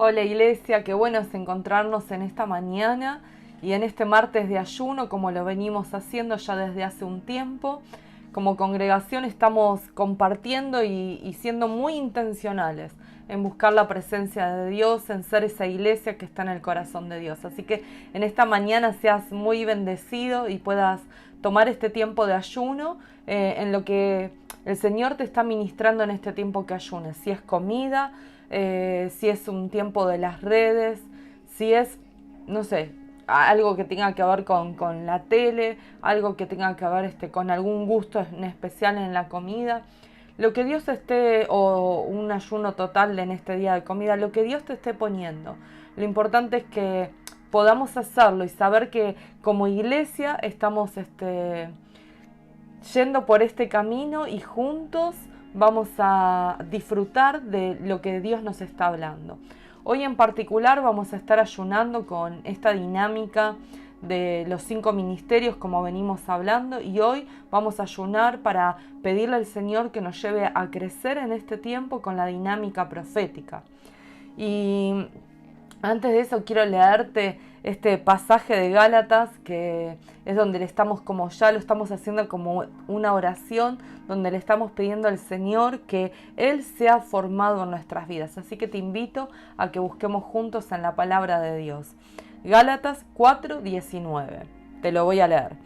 Hola Iglesia, qué bueno es encontrarnos en esta mañana y en este martes de ayuno como lo venimos haciendo ya desde hace un tiempo. Como congregación estamos compartiendo y siendo muy intencionales en buscar la presencia de Dios, en ser esa iglesia que está en el corazón de Dios. Así que en esta mañana seas muy bendecido y puedas tomar este tiempo de ayuno en lo que el Señor te está ministrando en este tiempo que ayunes. Si es comida, si es un tiempo de las redes, si es, no sé, algo que tenga que ver con la tele, algo que tenga que ver con algún gusto en especial en la comida. Lo que Dios esté, o un ayuno total en este día de comida, lo que Dios te esté poniendo. Lo importante es que podamos hacerlo y saber que como iglesia estamos yendo por este camino y juntos vamos a disfrutar de lo que Dios nos está hablando. Hoy en particular vamos a estar ayunando con esta dinámica de los 5 ministerios como venimos hablando, y hoy vamos a ayunar para pedirle al Señor que nos lleve a crecer en este tiempo con la dinámica profética. Y antes de eso quiero leerte este pasaje de Gálatas, que es donde le estamos, como ya lo estamos haciendo como una oración, donde le estamos pidiendo al Señor que Él sea formado en nuestras vidas. Así que te invito a que busquemos juntos en la palabra de Dios. Gálatas 4:19. Te lo voy a leer.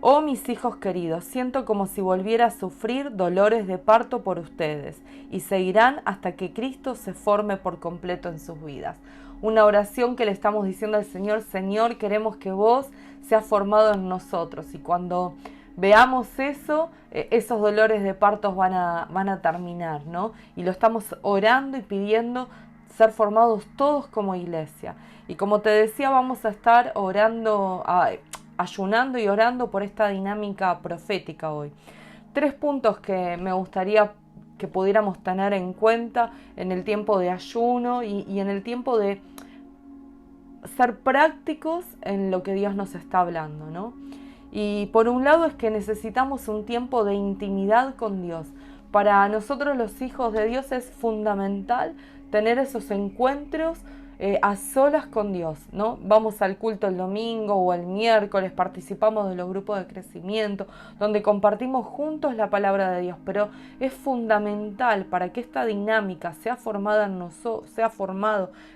Oh mis hijos queridos, siento como si volviera a sufrir dolores de parto por ustedes, y seguirán hasta que Cristo se forme por completo en sus vidas. Una oración que le estamos diciendo al Señor: Señor, queremos que vos seas formado en nosotros, y cuando veamos eso, esos dolores de partos van a terminar, ¿no? Y lo estamos orando y pidiendo ser formados todos como iglesia. Y como te decía, vamos a estar ayunando y orando por esta dinámica profética hoy. 3 puntos que me gustaría que pudiéramos tener en cuenta en el tiempo de ayuno y en el tiempo de ser prácticos en lo que Dios nos está hablando, ¿no? Y por un lado es que necesitamos un tiempo de intimidad con Dios. Para nosotros los hijos de Dios es fundamental tener esos encuentros a solas con Dios, ¿no? Vamos al culto el domingo o el miércoles, participamos de los grupos de crecimiento, donde compartimos juntos la palabra de Dios, pero es fundamental para que esta dinámica sea formado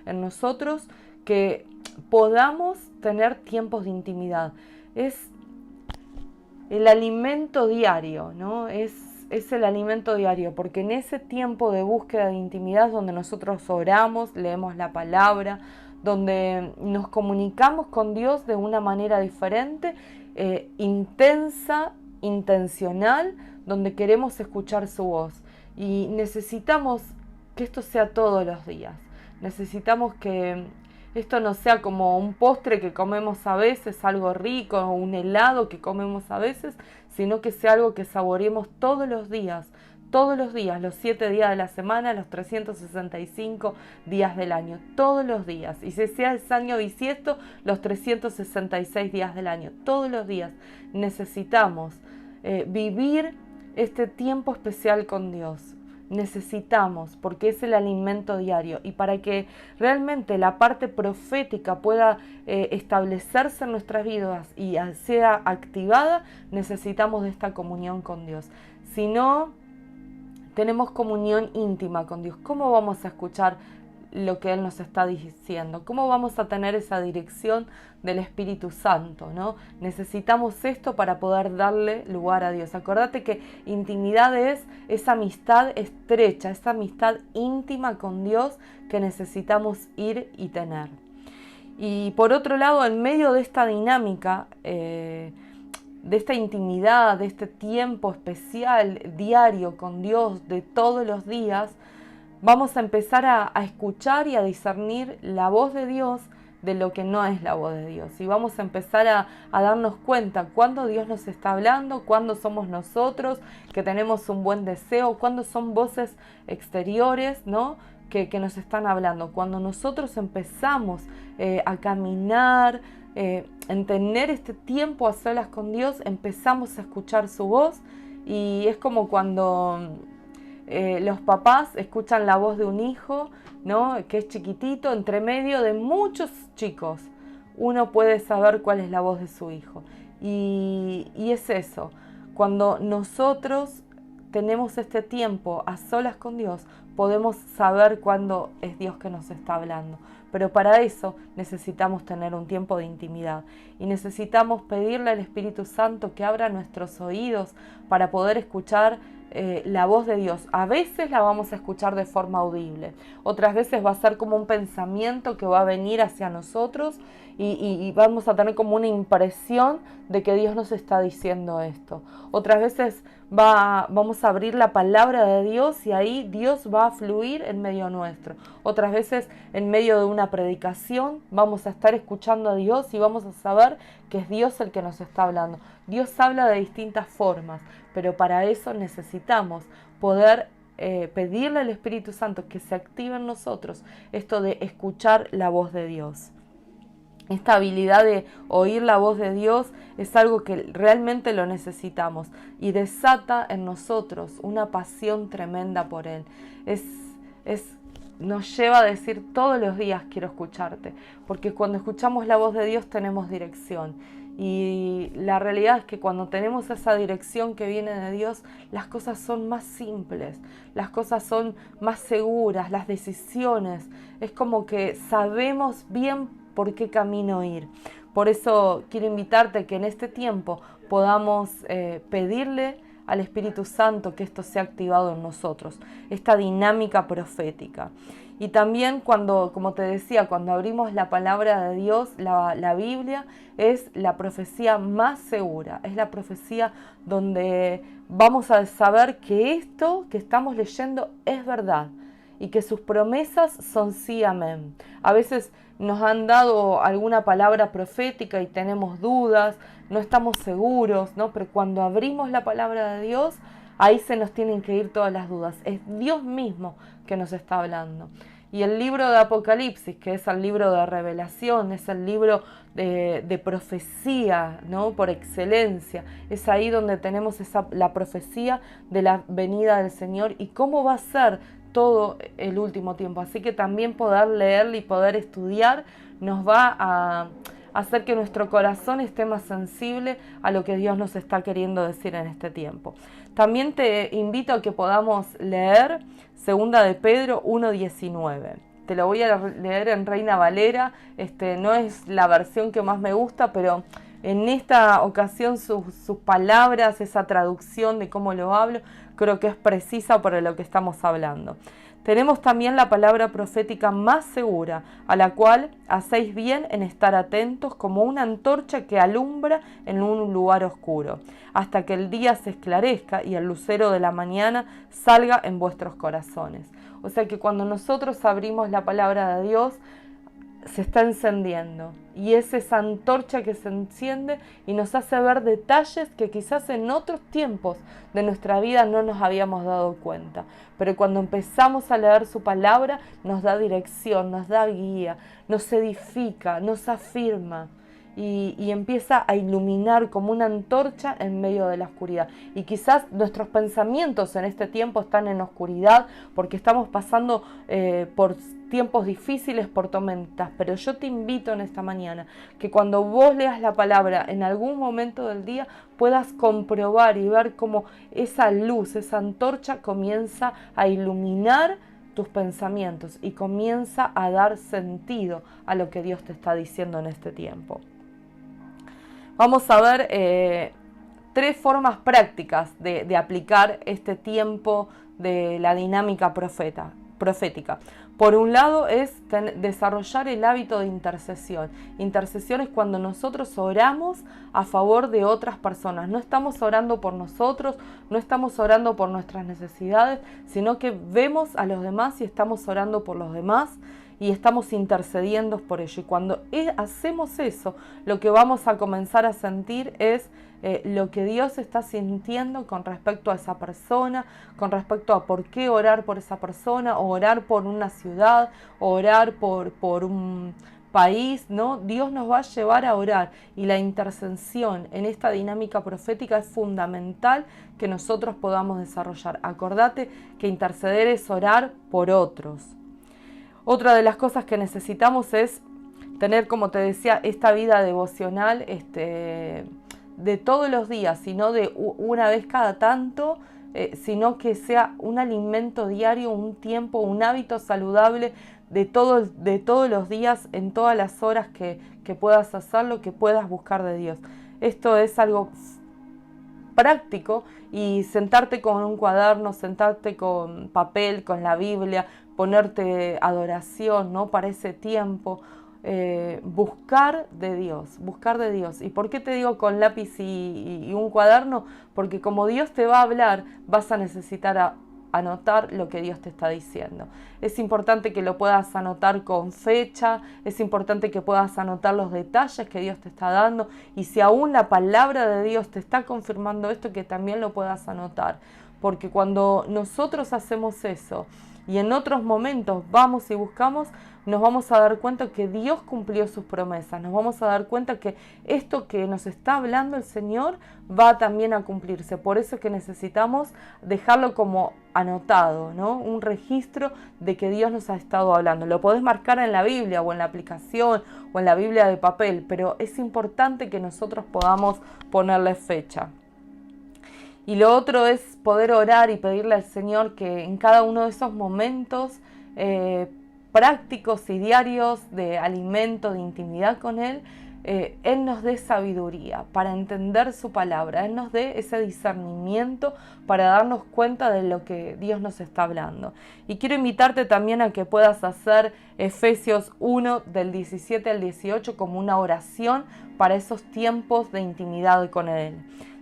en nosotros, que podamos tener tiempos de intimidad. Es el alimento diario, ¿no? Es el alimento diario, porque en ese tiempo de búsqueda de intimidad donde nosotros oramos, leemos la palabra, donde nos comunicamos con Dios de una manera diferente, intensa, intencional, donde queremos escuchar su voz. Y necesitamos que esto sea todos los días. Necesitamos que esto no sea como un postre que comemos a veces, algo rico, o un helado que comemos a veces, sino que sea algo que saboreemos todos los días, los 7 días de la semana, los 365 días del año, todos los días. Y si sea el año bisiesto, los 366 días del año, todos los días. Necesitamos vivir este tiempo especial con Dios. Necesitamos, porque es el alimento diario, y para que realmente la parte profética pueda establecerse en nuestras vidas y sea activada, necesitamos de esta comunión con Dios. Si no tenemos comunión íntima con Dios, ¿cómo vamos a escuchar lo que Él nos está diciendo? ¿Cómo vamos a tener esa dirección del Espíritu Santo, ¿no? Necesitamos esto para poder darle lugar a Dios. Acordate que intimidad es esa amistad estrecha, esa amistad íntima con Dios que necesitamos ir y tener. Y por otro lado, en medio de esta dinámica, de esta intimidad, de este tiempo especial diario con Dios, de todos los días, vamos a empezar a escuchar y a discernir la voz de Dios de lo que no es la voz de Dios. Y vamos a empezar a darnos cuenta cuándo Dios nos está hablando, cuándo somos nosotros que tenemos un buen deseo, cuándo son voces exteriores, ¿no?, que nos están hablando. Cuando nosotros empezamos a caminar, en tener este tiempo a solas con Dios, empezamos a escuchar su voz, y es como cuando los papás escuchan la voz de un hijo, ¿no? Que es chiquitito, entre medio de muchos chicos. Uno puede saber cuál es la voz de su hijo. Y es eso, cuando nosotros tenemos este tiempo a solas con Dios, podemos saber cuándo es Dios que nos está hablando. Pero para eso necesitamos tener un tiempo de intimidad y necesitamos pedirle al Espíritu Santo que abra nuestros oídos para poder escuchar la voz de Dios. A veces la vamos a escuchar de forma audible, otras veces va a ser como un pensamiento que va a venir hacia nosotros y vamos a tener como una impresión de que Dios nos está diciendo esto. Otras veces vamos a abrir la palabra de Dios y ahí Dios va a fluir en medio nuestro. Otras veces en medio de una predicación vamos a estar escuchando a Dios y vamos a saber que es Dios el que nos está hablando. Dios habla de distintas formas, pero para eso necesitamos poder pedirle al Espíritu Santo que se active en nosotros esto de escuchar la voz de Dios. Esta habilidad de oír la voz de Dios es algo que realmente lo necesitamos y desata en nosotros una pasión tremenda por Él. Nos lleva a decir todos los días quiero escucharte, porque cuando escuchamos la voz de Dios tenemos dirección. Y la realidad es que cuando tenemos esa dirección que viene de Dios, las cosas son más simples, las cosas son más seguras, las decisiones, es como que sabemos bien por qué camino ir. Por eso quiero invitarte que en este tiempo podamos pedirle al Espíritu Santo que esto sea activado en nosotros, esta dinámica profética. Y también cuando, como te decía, cuando abrimos la palabra de Dios, la Biblia es la profecía más segura, es la profecía donde vamos a saber que esto que estamos leyendo es verdad y que sus promesas son sí, amén. A veces nos han dado alguna palabra profética y tenemos dudas, no estamos seguros, ¿no? Pero cuando abrimos la palabra de Dios, ahí se nos tienen que ir todas las dudas. Es Dios mismo que nos está hablando. Y el libro de Apocalipsis, que es el libro de revelación, es el libro de profecía, ¿no? Por excelencia. Es ahí donde tenemos la profecía de la venida del Señor y cómo va a ser todo el último tiempo. Así que también poder leerlo y poder estudiar nos va a hacer que nuestro corazón esté más sensible a lo que Dios nos está queriendo decir en este tiempo. También te invito a que podamos leer 2 de Pedro 1:19. Te lo voy a leer en Reina Valera. No es la versión que más me gusta, pero en esta ocasión sus palabras, esa traducción de cómo lo hablo, creo que es precisa para lo que estamos hablando. Tenemos también la palabra profética más segura, a la cual hacéis bien en estar atentos como una antorcha que alumbra en un lugar oscuro, hasta que el día se esclarezca y el lucero de la mañana salga en vuestros corazones. O sea que cuando nosotros abrimos la palabra de Dios, se está encendiendo y es esa antorcha que se enciende y nos hace ver detalles que quizás en otros tiempos de nuestra vida no nos habíamos dado cuenta, pero cuando empezamos a leer su palabra nos da dirección, nos da guía, nos edifica, nos afirma y empieza a iluminar como una antorcha en medio de la oscuridad. Y quizás nuestros pensamientos en este tiempo están en oscuridad porque estamos pasando por tiempos difíciles, por tormentas, pero yo te invito en esta mañana que cuando vos leas la palabra en algún momento del día puedas comprobar y ver cómo esa luz, esa antorcha comienza a iluminar tus pensamientos y comienza a dar sentido a lo que Dios te está diciendo en este tiempo. Vamos a ver 3 formas prácticas de aplicar este tiempo de la dinámica profética. Por un lado es desarrollar el hábito de intercesión. Intercesión es cuando nosotros oramos a favor de otras personas. No estamos orando por nosotros, no estamos orando por nuestras necesidades, sino que vemos a los demás y estamos orando por los demás y estamos intercediendo por ello. Y cuando hacemos eso, lo que vamos a comenzar a sentir es lo que Dios está sintiendo con respecto a esa persona, con respecto a por qué orar por esa persona, o orar por una ciudad, o orar por país, ¿no? Dios nos va a llevar a orar, y la intercesión en esta dinámica profética es fundamental que nosotros podamos desarrollar. Acordate que interceder es orar por otros. Otra de las cosas que necesitamos es tener, como te decía, esta vida devocional de todos los días, sino de una vez cada tanto, sino que sea un alimento diario, un tiempo, un hábito saludable de todos los días, en todas las horas que puedas hacerlo, que puedas buscar de Dios. Esto es algo práctico, y sentarte con un cuaderno, sentarte con papel, con la Biblia, ponerte adoración, ¿no? Para ese tiempo, buscar de Dios, buscar de Dios. ¿Y por qué te digo con lápiz y un cuaderno? Porque como Dios te va a hablar, vas a necesitar anotar lo que Dios te está diciendo. Es importante que lo puedas anotar con fecha, es importante que puedas anotar los detalles que Dios te está dando, y si aún la palabra de Dios te está confirmando esto, que también lo puedas anotar. Porque cuando nosotros hacemos eso y en otros momentos vamos y buscamos, nos vamos a dar cuenta que Dios cumplió sus promesas, nos vamos a dar cuenta que esto que nos está hablando el Señor va también a cumplirse. Por eso es que necesitamos dejarlo como anotado, ¿no? Un registro de que Dios nos ha estado hablando. Lo podés marcar en la Biblia o en la aplicación o en la Biblia de papel, pero es importante que nosotros podamos ponerle fecha. Y lo otro es poder orar y pedirle al Señor que en cada uno de esos momentos prácticos y diarios de alimento, de intimidad con Él, Él nos dé sabiduría para entender su palabra, Él nos dé ese discernimiento para darnos cuenta de lo que Dios nos está hablando. Y quiero invitarte también a que puedas hacer Efesios 1 del 17 al 18 como una oración para esos tiempos de intimidad con Él.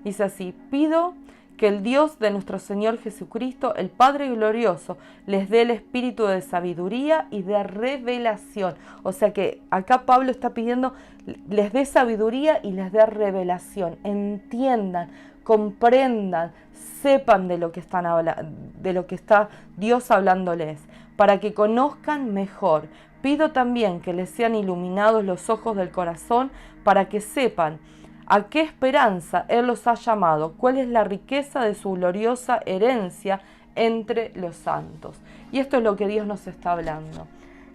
Dice así: pido que el Dios de nuestro Señor Jesucristo, el Padre glorioso, les dé el espíritu de sabiduría y de revelación. O sea que acá Pablo está pidiendo les dé sabiduría y les dé revelación. Entiendan, comprendan, sepan de lo que están hablando, de lo que está Dios hablándoles, para que conozcan mejor. Pido también que les sean iluminados los ojos del corazón, para que sepan a qué esperanza Él los ha llamado, cuál es la riqueza de su gloriosa herencia entre los santos. Y esto es lo que Dios nos está hablando.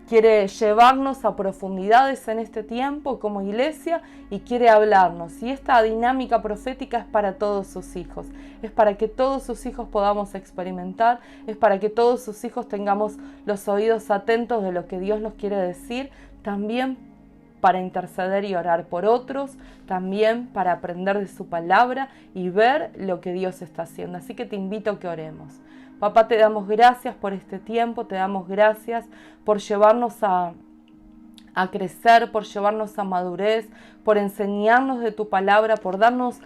Quiere llevarnos a profundidades en este tiempo como iglesia, y quiere hablarnos. Y esta dinámica profética es para todos sus hijos. Es para que todos sus hijos podamos experimentar. Es para que todos sus hijos tengamos los oídos atentos de lo que Dios nos quiere decir. También para interceder y orar por otros, también para aprender de su palabra y ver lo que Dios está haciendo. Así que te invito a que oremos. Papá, te damos gracias por este tiempo, te damos gracias por llevarnos a crecer, por llevarnos a madurez, por enseñarnos de tu palabra, por darnos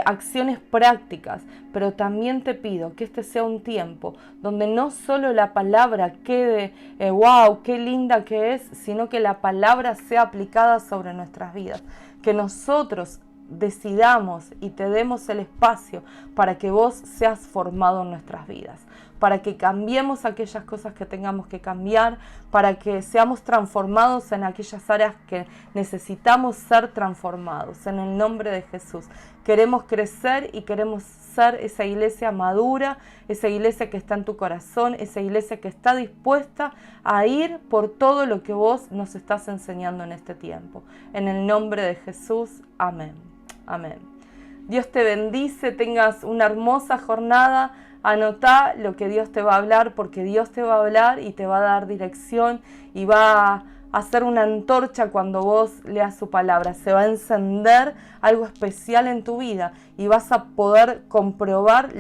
acciones prácticas. Pero también te pido que este sea un tiempo donde no solo la palabra quede, wow, qué linda que es, sino que la palabra sea aplicada sobre nuestras vidas. Que nosotros decidamos y te demos el espacio para que vos seas formado en nuestras vidas, para que cambiemos aquellas cosas que tengamos que cambiar, para que seamos transformados en aquellas áreas que necesitamos ser transformados. En el nombre de Jesús queremos crecer y queremos ser esa iglesia madura, esa iglesia que está en tu corazón, esa iglesia que está dispuesta a ir por todo lo que vos nos estás enseñando en este tiempo. En el nombre de Jesús, amén. Amén. Dios te bendice, tengas una hermosa jornada. Anotá lo que Dios te va a hablar, porque Dios te va a hablar y te va a dar dirección y va a hacer una antorcha cuando vos leas su palabra. Se va a encender algo especial en tu vida y vas a poder comprobar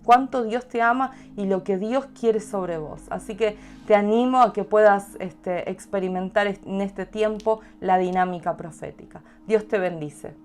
cuánto Dios te ama y lo que Dios quiere sobre vos. Así que te animo a que puedas experimentar en este tiempo la dinámica profética. Dios te bendice.